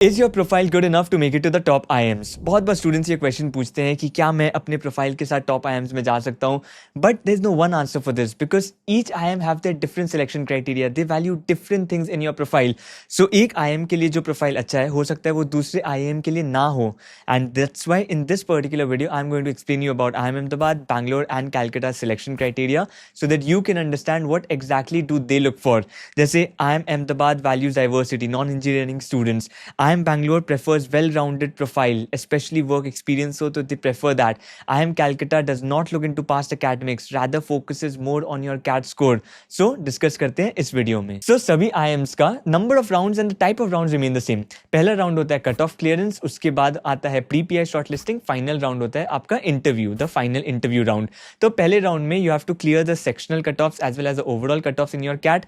Is your profile good enough to make it to the top IIMs? बहुत बार students ये question पूछते हैं कि क्या मैं अपने प्रोफाइल के साथ टॉप आईएम्स में जा सकता हूँ, but there is no one answer for this because each IIM have their different selection criteria, they value different things in your profile. So एक आईएम के लिए जो प्रोफाइल अच्छा है, हो सकता है वो दूसरे आईएम के लिए ना हो. And that's why in this particular video I am going to explain you about IIM Ahmedabad, Bangalore and Calcutta selection criteria so that you can understand what exactly do they look for. जैसे IIM Ahmedabad values diversity, non-engineering students. IIM Bangalore prefers well-rounded profile, especially work experience, so they prefer that. IIM Calcutta does not look into past academics, rather focuses more on your CAT score. So discuss करते हैं इस video में. So सभी IIMs का number of rounds and the type of rounds remain the same. पहला round होता है cut off clearance, उसके बाद आता है pre PI shortlisting, final round होता है आपका interview, the final interview round. तो पहले राउंड में you have to clear the sectional cut offs as well as the overall cut offs in your CAT.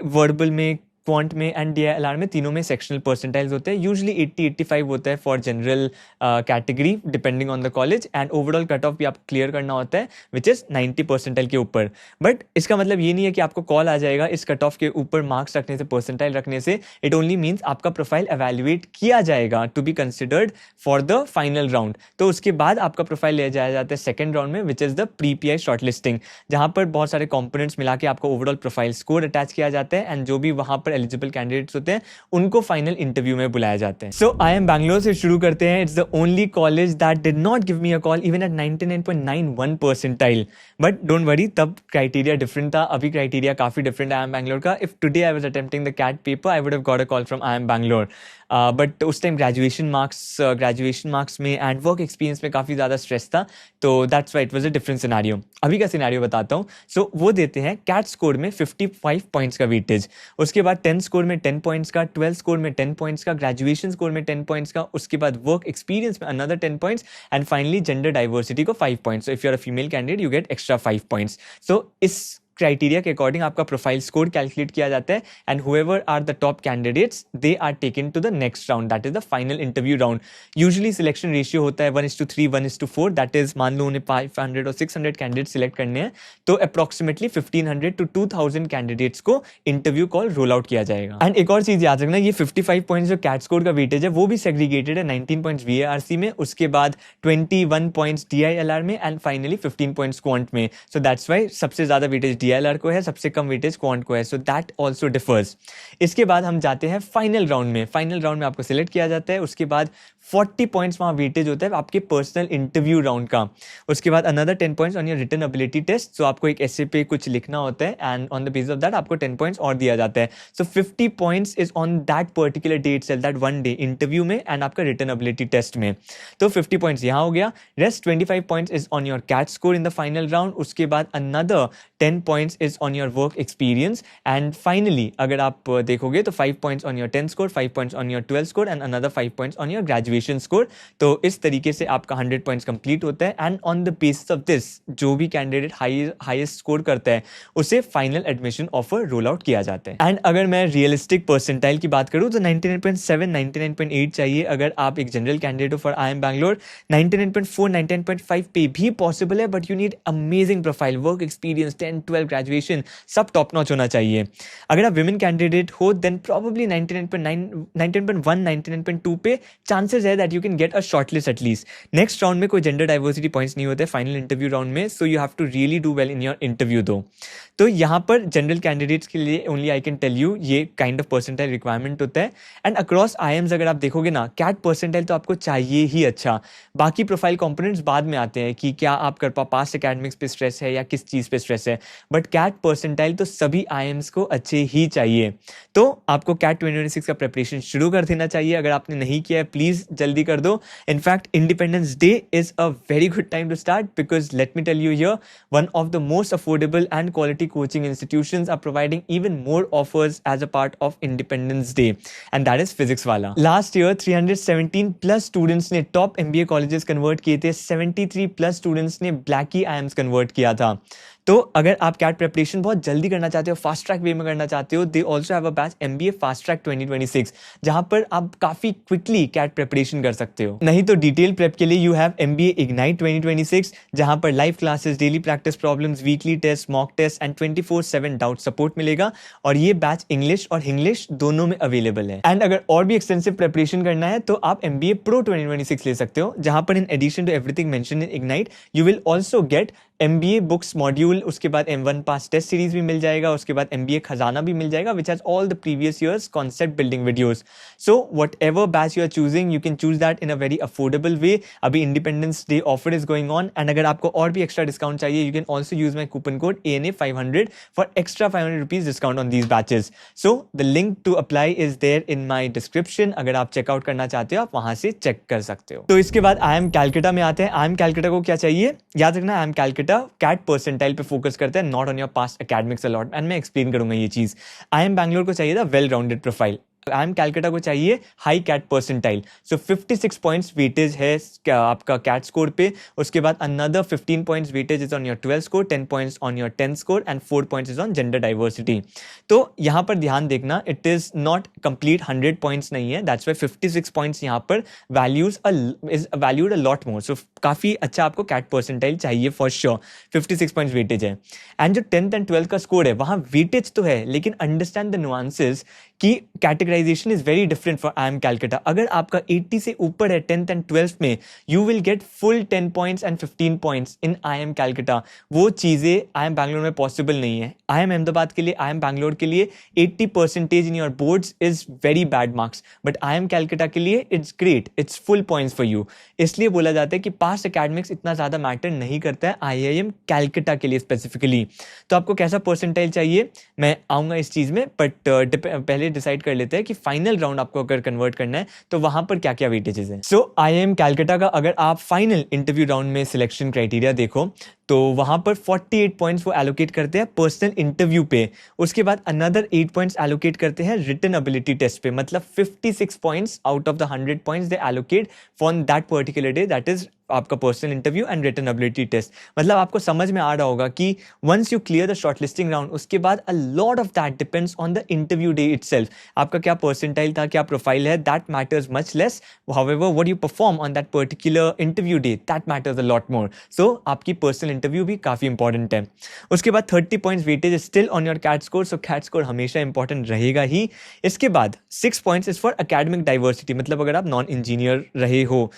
Verbal में, क्वांट में and DILR में, तीनों में सेक्शनल परसेंटाइल्स होते हैं. यूजली 80-85 होता है for general category depending on the college, and overall cut off भी आपको क्लियर करना होता है विच इज़ 90 परसेंटाइल के ऊपर. बट इसका मतलब ये नहीं है कि आपको कॉल आ जाएगा इस कट ऑफ के ऊपर मार्क्स रखने से, परसेंटाइल रखने से. इट ओनली मीन्स आपका प्रोफाइल एवेल्युएट किया जाएगा to be considered for the final round. तो उसके बाद आपका प्रोफाइल ले जाया जाता है सेकेंड राउंड में which is the pre PI shortlisting, जहाँ पर बहुत सारे कॉम्पोनेंट्स मिला के आपको ओवरऑल प्रोफाइल स्कोर अटैच किया जाता है, एंड जो भी वहाँ पर एलिजिबल कैंडिडेट्स होते हैं उनको फाइनल इंटरव्यू में बुलाया जाता है. सो IIM बैंगलोर से शुरू करते हैं. It's the only college that did not give me a call even at 99.91 percentile. But don't worry, तब क्राइटेरिया डिफरेंट था, अभी क्राइटेरिया काफी डिफरेंट है IIM बैंगलोर का. If today I was attempting the CAT paper I would have got a call from IIM Bangalore. But उस time graduation marks में and work experience में काफ़ी ज़्यादा स्ट्रेस था, तो that's why it was a different scenario. अभी का scenario बताता हूँ. सो वो देते हैं कैट स्कोर में 55 पॉइंट्स का वेटेज, उसके बाद 10 स्कोर में 10 पॉइंट्स का, 12 स्कोर में 10 पॉइंट्स का, ग्रेजुएशन स्कोर में 10 पॉइंट्स का, उसके बाद वर्क एक्सपीरियंस में another 10 points, and finally gender diversity को 5 points. So if you are a female candidate you get extra 5 points. So इस क्राइटेरिया के अकॉर्डिंग आपका प्रोफाइल स्कोर कैलकुलेट किया जाता है, and whoever are the top candidates they are taken to the next round, that is the final interview round. Usually selection ratio होता है 1:3, 1:4. That is, मान लो उन्हें 500 और 600 कैंडिडेट सिलेक्ट करने हैं, तो अप्रॉक्सीमेटली 1500 to 2000 कैंडिडेट्स को इंटरव्यू कॉल रोल आउट किया जाएगा. एंड एक और चीज याद रखना, ये 55 पॉइंट्स जो कैट स्कोर का वेटेज है वो भी सेग्रीगेटेड है. 19 पॉइंट्स VARC में, उसके बाद 21 पॉइंट्स DILR में, एंड फाइनली 15 पॉइंट्स क्वांट में. सो दैट्स वाई सबसे ज्यादा वेटेज DILR को है, सबसे कम वेटेज क्वांट को है. So that also differs. इसके बाद हम जाते हैं फाइनल राउंड में. फाइनल राउंड में आपको सिलेक्ट किया जाता है, उसके बाद 40 पॉइंट्स वहाँ वेटेज होता है आपके पर्सनल इंटरव्यू राउंड का. उसके बाद another 10 points on your written ability test. So आपको एक ऐसे पे कुछ लिखना होता है, and on the basis of that आपको 10 पॉइंट्स और दिया जाता है. So 50 points is on that particular day itself, that one day interview में एंड आपका रिटन एबिलिटी टेस्ट में. तो 50 पॉइंट्स यहाँ हो गया. Rest 25 points is on your CAT score in the final round. उसके बाद another 10 points is on your work experience, and finally अगर आप देखोगे तो 5 points on your 10 score, 5 points on your 12 score, and another 5 points on your graduation score. तो इस तरीके से आपका 100 पॉइंट्स कंप्लीट होता है, and on the basis of this जो भी कैंडिडेट हाईएस्ट स्कोर करता है उसे final admission offer roll out किया जाता है. एंड अगर मैं रियलिस्टिक परसेंटाइल की बात करूं तो 99.7, 99.8 चाहिए अगर आप एक जनरल कैंडिडेट हो फॉर IIM बैंगलोर. 99.4, 99.5 पे भी पॉसिबल है, but you need amazing profile, work experience, 10, 12 graduation सब टॉप नॉच होना चाहिए. अगर आप विमेन कैंडिडेट हो देन प्रॉब्ली 99.9, 99.1, 99.2 पे चांसेस है that you can get a shortlist at least. Next round में कोई जेंडर डाइवर्सिटी पॉइंट्स नहीं होते फाइनल इंटरव्यू राउंड में, so you have to really do well in your interview though. तो यहाँ पर जनरल कैंडिडेट्स के लिए only I can tell you ये काइंड ऑफ परसेंटाइल रिक्वायरमेंट होता है. एंड अक्रॉस IIMs अगर आप देखोगे ना, कैट परसेंटाइल तो आपको चाहिए ही अच्छा. बाकी प्रोफाइल कंपोनेंट्स बाद में आते हैं कि क्या आप कर पास्ट एकेडमिक्स पे स्ट्रेस है या किस चीज़ पे स्ट्रेस है, बट कैट परसेंटाइल तो सभी IIMs को अच्छे ही चाहिए. तो आपको कैट 2026 का प्रिपरेशन शुरू कर देना चाहिए. अगर आपने नहीं किया है प्लीज़ जल्दी कर दो. In fact independence day is a very good time to start because let me tell you here, one of the most affordable and quality coaching institutions are providing even more offers as a part of independence day, and that is Physics Wallah. Last year 317 plus students ने top MBA colleges convert किए थे, 73 plus students ने BLACKI IIMs convert किया था. तो अगर आप cat preparation बहुत जल्दी करना चाहते हो, फास्ट ट्रैक वे में करना चाहते हो, they also have a batch MBA fast track 2026, जहां पर आप काफी क्विकली कैट प्रिपरेशन कर सकते हो। नहीं तो डिटेल प्रेप के लिए यू हैव MBA इग्नाइट 2026, जहां पर live classes, daily practice problems, weekly test, mock test and 24/7 doubt support मिलेगा। और ये बैच इंग्लिश और इंग्लिश दोनों में अवेलेबल है। एंड अगर और भी एक्सटेंसिव प्रिपरेशन करना है तो आप MBA Pro 2026 ले सकते हो, जहां पर in addition to everything mention in Ignite you will also get MBA books module, उसके बाद M1 पास टेस्ट सीरीज भी मिल जाएगा, उसके बाद MBA खजाना भी मिल जाएगा which has all the previous years concept building videos. So whatever batch you are choosing you can choose that in a very affordable way. अभी independence day offer is going on, and अगर आपको और भी extra discount चाहिए you can also use my coupon code ANA500 for extra 500 rupees discount on these batches. So the link to apply is there in my description. अगर आप checkout करना चाहते हो आप वहां से चेक कर सकते हो। तो इसके बाद IIM कैलकाटा में आते हैं। IIM कैलकाटा को क्या चाहिए, याद रखना IIM कैलकाटा कैट परसेंटाइल पे फोकस करता है, not on your past academics अलॉट, एंड मैं एक्सप्लेन करूंगा ये चीज। IIM बैंगलोर को चाहिए था well rounded profile, IIM Calcutta को चाहिए high CAT percentile. So 56 points weightage है आपका कैट स्कोर पे, उसके बाद another 15 points weightage is on your 12 score, 10 points on your 10 score and 4 points is on gender diversity. तो यहाँ पर ध्यान देखना, it is not complete 100 points नहीं है, दैट्स वाई 56 पॉइंट्स यहाँ पर values is valued a lot more. So काफी अच्छा आपको कैट परसेंटाइल चाहिए फॉर श्योर। 56 पॉइंट्स वेटेज है, एंड जो 10th एंड 12th का स्कोर है वहां वेटेज तो है, लेकिन अंडरस्टैंड द नुआंसेस कि categorization is very different for IIM Calcutta. अगर आपका 80 से ऊपर है 10th एंड 12th में, you will get full 10 points and 15 points in IIM Calcutta. वो चीजें IIM बैंगलोर में पॉसिबल नहीं है। IIM अहमदाबाद के लिए, IIM बैंगलोर के लिए 80% in your boards is very bad marks, but IIM Calcutta के लिए it's great, it's full points for you. इसलिए बोला जाता है कि पास्ट एकेडमिक्स इतना ज्यादा मैटर नहीं करता है IIM कैलकाटा के लिए स्पेसिफिकली। तो आपको कैसा परसेंटाइल चाहिए मैं आऊंगा इस चीज में, बट पहले डिसाइड कर लेते हैं कि फाइनल राउंड आपको अगर कन्वर्ट करना है तो वहां पर क्या क्या वेटेजेस हैं। सो IIM कैलकाटा का अगर आप फाइनल इंटरव्यू राउंड में सिलेक्शन क्राइटेरिया देखो तो वहां पर 48 पॉइंट्स वो एलोकेट करते हैं पर्सनल इंटरव्यू पे, उसके बाद अनदर 8 पॉइंट्स एलोकेट करते हैं रिटन एबिलिटी टेस्ट पे। मतलब 56 points out of the 100 points they allocate for that particular day, that is आपका personal interview and written ability test. मतलब आपको समझ में आ रहा होगा कि once you clear the shortlisting round, उसके बाद a lot of that depends on the interview day itself. आपका क्या परसेंटाइल था, क्या प्रोफाइल है, that matters much less. However what you perform on that particular interview day, that matters a lot more. So आपकी personal interview भी काफी important है। उसके बाद 30 points weightage still on your CAT score, so CAT score हमेशा important रहेगा ही। इसके बाद 6 points is for academic diversity, मतलब अगर आप नॉन इंजीनियर रहे हो,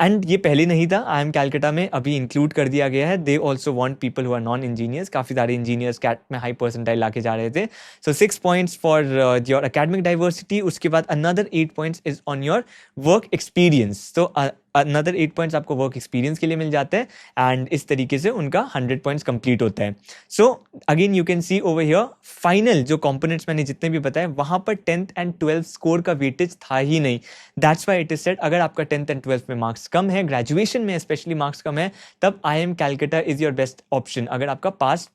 एंड ये पहले नहीं था, IIM कैलकाटा में अभी इंक्लूड कर दिया गया है। They also want people who are non engineers, काफी सारे इंजीनियर्स कैट में हाई परसेंटाइल लाके जा रहे थे। So 6 points for your academic diversity, उसके बाद another 8 points is on your work experience. तो अनदर 8 पॉइंट्स आपको वर्क एक्सपीरियंस के लिए मिल जाते हैं, एंड इस तरीके से उनका 100 पॉइंट्स कंप्लीट होता है। So again you can see over here, final जो कंपोनेंट्स मैंने जितने भी बताए वहां पर 10th एंड 12th स्कोर का वेटेज था ही नहीं। That's why it is said अगर आपका 10th एंड 12th में मार्क्स कम है, ग्रेजुएशन में स्पेशली मार्क्स कम है, तब IIM Calcutta is your best option. अगर आपका पास्ट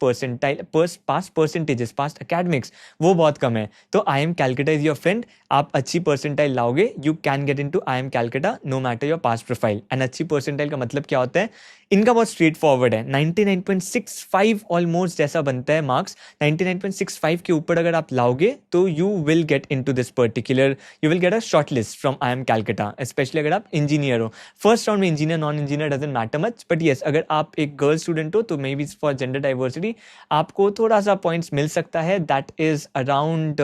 परसेंटेजेस, पास्ट एकेडमिक्स वो बहुत कम है, तो IIM Calcutta is your friend. आप अच्छी परसेंटाइल लाओगे, you can get into IIM Calcutta no matter your past profile. And अच्छी परसेंटाइल का मतलब क्या होता है, इनका बहुत स्ट्रेट फॉरवर्ड है। 99.65 ऑलमोस्ट जैसा बनता है मार्क्स, 99.65 के ऊपर अगर आप लाओगे तो you will get into this particular, you will get a short list from IIM Calcutta, specially अगर आप इंजीनियर हो। फर्स्ट राउंड में engineer non engineer doesn't matter much, but yes अगर आप एक गर्ल स्टूडेंट हो तो may be for gender diversity आपको थोड़ा सा पॉइंट्स मिल सकता है, दैट इज अराउंड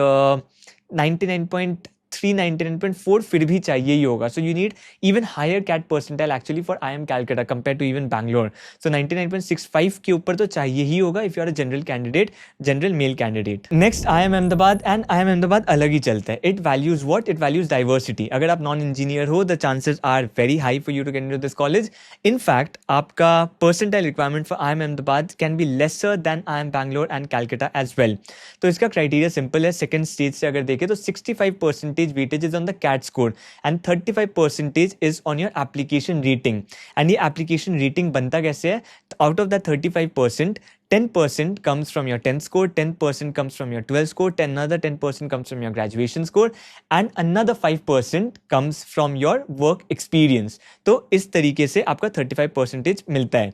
99.3, 99.4 फिर भी चाहिए ही होगा। So you need even higher CAT percentile actually for IIM Calcutta compare to even Bangalore. So 99.65 के ऊपर तो चाहिए ही होगा if you are a general candidate, general male candidate. Next IIM Ahmedabad, and IIM Ahmedabad अलग ही चलता है। It values what, it values diversity. अगर आप नॉन इंजीनियर हो, the chances are very high for you to get into this college. In fact आपका percentile requirement for IIM Ahmedabad can be lesser than IIM Bangalore and Calcutta as well. तो इसका criteria simple है। Second stage से अगर देखें तो 65% weightage is on the CAT score and 35% is on your application rating. And ये application rating बनता कैसे है? Out of that 35%, 10% comes from your 10th score, 10% comes from your 12th score, another 10% comes from your graduation score, and another 5% comes from your work experience. तो इस तरीके से आपका 35% मिलता है।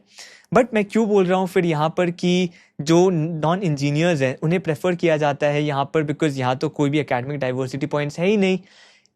बट मैं क्यों बोल रहा हूँ फिर यहाँ पर कि जो नॉन इंजीनियर्स हैं उन्हें प्रेफर किया जाता है यहाँ पर, बिकॉज यहाँ तो कोई भी एकेडमिक डाइवर्सिटी पॉइंट्स है ही नहीं।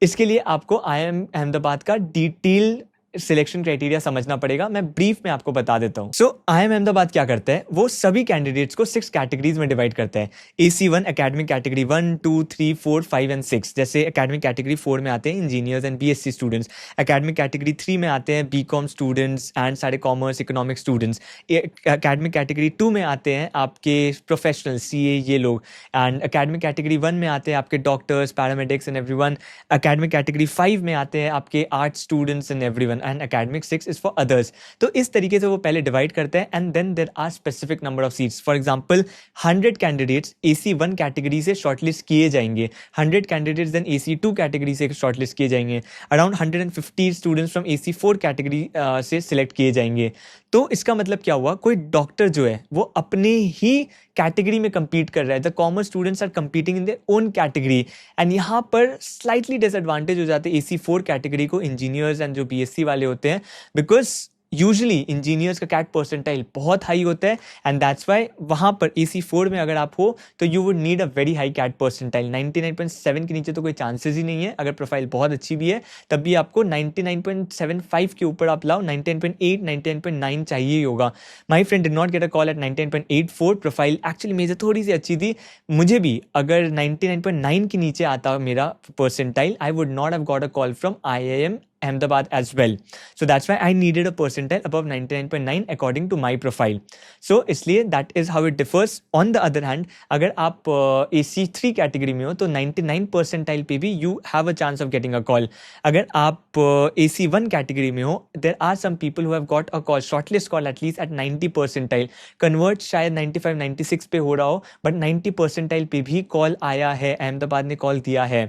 इसके लिए आपको IIM अहमदाबाद का डिटेल सिलेक्शन क्राइटेरिया समझना पड़ेगा। मैं ब्रीफ में आपको बता देता हूँ। सो IIM अहमदाबाद क्या करता है, वो सभी कैंडिडेट्स को 6 कैटेगरीज में डिवाइड करता है। AC1 academic category 1, 2, 3, 4, 5 and 6। जैसे एकेडमिक कैटेगरी 4 में आते हैं engineers and BSc students, academic category 3 में आते हैं BCom स्टूडेंट्स एंड सारे commerce economic students, academic category 2 में आते हैं आपके प्रोफेशनल CA ये लोग, एंड एकेडमिक कैटेगरी 1 में आते हैं आपके doctors, paramedics and everyone, academic category 5 में आते हैं आपके art students and everyone, and academic 6 is for others. तो इस तरीके से वो पहले डिवाइड करते हैं and then there are specific number of seats. For example 100 candidates AC1 category से शॉर्टलिस्ट किए जाएंगे, 100 कैंडिडेट्स देन AC2 कैटेगरी से शॉर्टलिस्ट किए जाएंगे, around 150 students from AC4 category से सिलेक्ट किए जाएंगे। तो इसका मतलब क्या हुआ, कोई डॉक्टर जो है वो अपने ही कैटेगरी में compete कर रहा है। The commerce students are competing in their own category, and यहाँ पर स्लाइटली डिसएडवांटेज हो जाते हैं AC4 कैटेगरी को इंजीनियर्स एंड जो BSc वाले होते हैं, बिकॉज यूजुअली इंजीनियर्स का कैट परसेंटाइल बहुत हाई होता है, एंड दैट्स वाई वहाँ पर AC4 में अगर आप हो तो you would need a very high CAT percentile. 99.7 के नीचे तो कोई चांसेस ही नहीं है। अगर प्रोफाइल बहुत अच्छी भी है तब भी आपको 99.75 के ऊपर आप लाओ, 99.8 99.9 चाहिए ही होगा। My friend did not get a call at 99.84। Profile actually major थोड़ी सी अच्छी थी, मुझे भी अगर 99.9 के नीचे आता मेरा percentile, I would not have got a call from IIM Ahmedabad as well. So that's why I needed a percentile above 99.9 according to my profile. So इसलिए that is how it differs. On the other hand, अगर आप AC3 category में हो तो 99 percentile पे भी you have a chance of getting a call. अगर आप AC1 कैटेगरी में हो, there are some people who have got a call, shortlist call at least at 90 percentile. Convert शायद 95 96 पे हो रहा हो, but 90 percentile पे भी कॉल आया है, अहमदाबाद ने कॉल दिया है।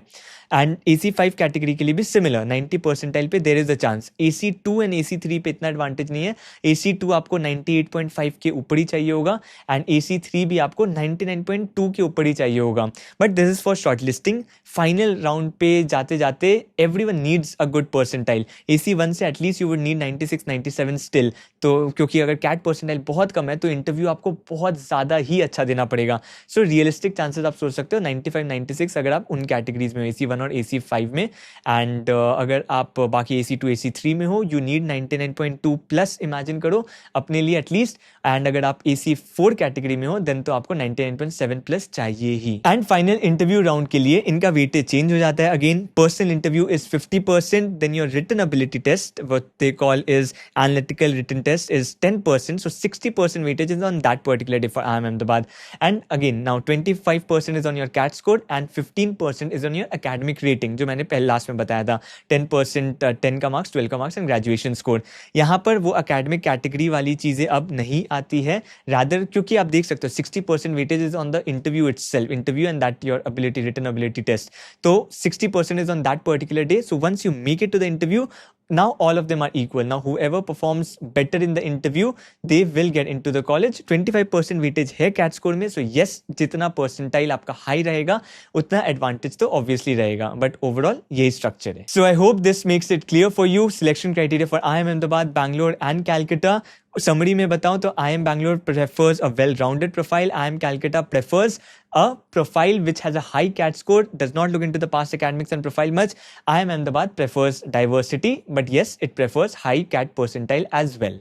एंड AC5 कैटेगरी के लिए भी सिमिलर 90 परसेंटाइल पे there is a chance. AC2 and AC3 पे इतना एडवांटेज नहीं है। AC2 आपको 98.5 के ऊपर ही चाहिए होगा, एंड AC3 भी आपको 99.2 के ऊपर ही चाहिए होगा। But this is for short listing. Final round पे जाते जाते everyone needs a good percentile. AC1 से at least you would need 96 97 still. तो क्योंकि अगर कैट परसेंटाइल बहुत कम है तो इंटरव्यू आपको बहुत ज़्यादा ही अच्छा देना पड़ेगा। सो रियलिस्टिक चांसेस आप सोच सकते हो 95 96 अगर आप उन कैटेगरीज में AC1 और AC5 में, एंड अगर आप बाकी AC2 AC3 में हो, यू नीड 99.2 प्लस इमेजिन करो अपने लिए एटलीस्ट, एंड अगर आप AC4 कैटेगरी में हो देन तो आपको 99.7 प्लस चाहिए ही। एंड फाइनल इंटरव्यू राउंड के लिए इनका वेटेज चेंज हो जाता है। Again personal interview is 50%, then your written ability test what they call is analytical written test is 10%, so 60% weightage is on that particular day for IIM Ahmedabad. And again now 25% is on your CAT score and 15% is on your academic rating, जो मैंने पहले last में बताया था। 10% 10 का marks, 12 का marks and graduation score. यहाँ पर वो अकेडमिक कैटेगरी वाली चीज़ें अब नहीं आती है, रादर क्योंकि आप देख सकते हो 60% weightage is on the interview itself, interview and that your ability written ability test. तो 60% is on that particular day. So once you make it to the interview, now all of them are equal. Now whoever performs better in the interview, they will get into the college. 25% weightage है CAT score में, so yes, जितना percentile आपका high रहेगा उतना advantage तो obviously रहेगा, but overall यही structure है। So I hope this makes it clear for you. Selection criteria for IIM Ahmedabad, Bangalore and Calcutta. Summary में बताऊं तो IIM Bangalore prefers a well-rounded profile. IIM Calcutta prefers a profile which has a high CAT score, does not look into the past academics and profile much. IIM Ahmedabad prefers diversity, but yes, it prefers high CAT percentile as well.